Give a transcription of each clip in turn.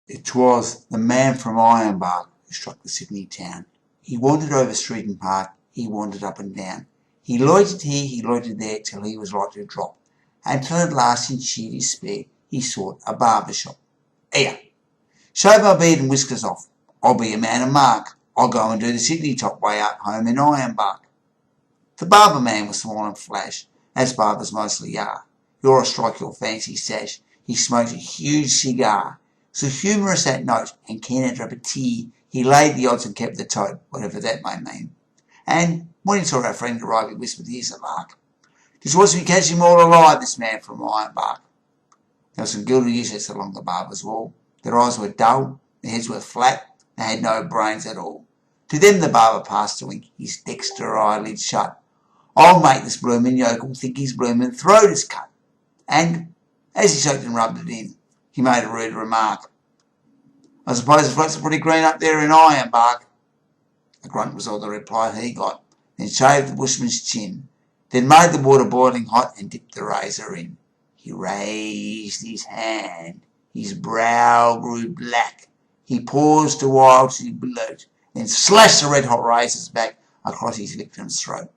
It was the man from IronBark who struck the Sydney town. He wandered over street and park, he wandered up and down. He loitered here, he loitered there, till he was like to drop. Until at last, in sheer despair, he sought a barber shop. Here, shave my beard and whiskers off. I'll be a man of mark. I'll go and do the Sydney top way up home in IronBark. The barber man was small and flash, as barbers mostly are. You're a strike your fancy sash. He smoked a huge cigar. So humorous that note, and keen to drop a tear, he laid the odds and kept the tote, whatever that may mean. And when he saw our friend arrive, he whispered, "Here's a lark. Just watch me catch him all alive, this man from IronBark." There were some gilded youths along the barber's wall. Their eyes were dull, their heads were flat, they had no brains at all. To them the barber passed a wink, his dexter eyelid shut. "I'll make this bloomin' yokel think his bloomin' throat is cut." And, as he choked and rubbed it in, he made a rude remark. "I suppose the flats are pretty green up there in IronBark." A grunt was all the reply he got, then shaved the bushman's chin, then made the water boiling hot and dipped the razor in. He raised his hand, his brow grew black. He paused a while to bloat, then slashed the red-hot razor's back across his victim's throat.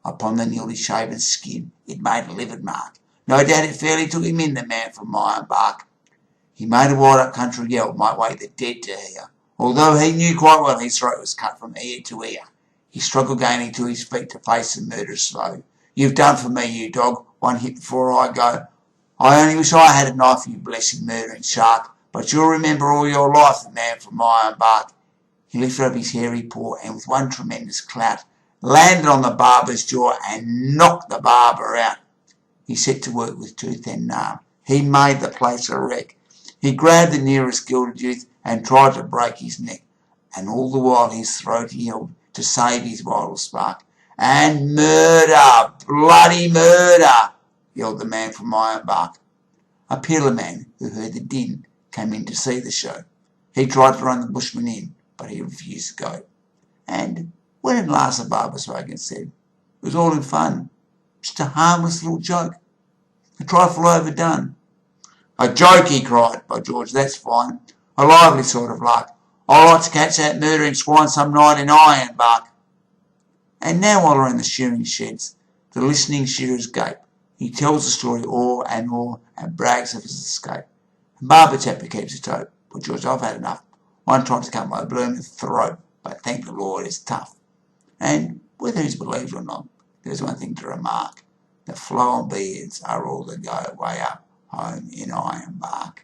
Upon the newly shaven skin it made a livid mark. No doubt it fairly took him in, the man from IronBark. He made a wild-up country yell, might wake the dead to hear, although he knew quite well his throat was cut from ear to ear. He struggled gaining to his feet to face the murderous foe. "You've done for me, you dog. One hit before I go. I only wish I had a knife, you blessed murdering shark. But you'll remember all your life, the man from IronBark." He lifted up his hairy paw and with one tremendous clout landed on the barber's jaw and knocked the barber out. He set to work with tooth and nail. He made the place a wreck. He grabbed the nearest gilded youth and tried to break his neck, and all the while his throat he held to save his vital spark. "And murder, bloody murder," yelled the man from IronBark. A peeler man who heard the din came in to see the show. He tried to run the bushman in, but he refused to go. And when at last the barber spoke and said, "It was all in fun, just a harmless little joke, a trifle overdone." "A joke," he cried. "By George, that's fine. A lively sort of lark. I'd like to catch that murdering swine some night in IronBark." And now while we're in the shearing sheds, the listening shearers gape. He tells the story o'er and brags of his escape. And Barber Chapper keeps his tote. "By George, I've had enough. One tried to cut my blooming throat, but thank the Lord it's tough." And whether he's believed or not, there's one thing to remark. The flowing beards are all that go way up home in IronBark.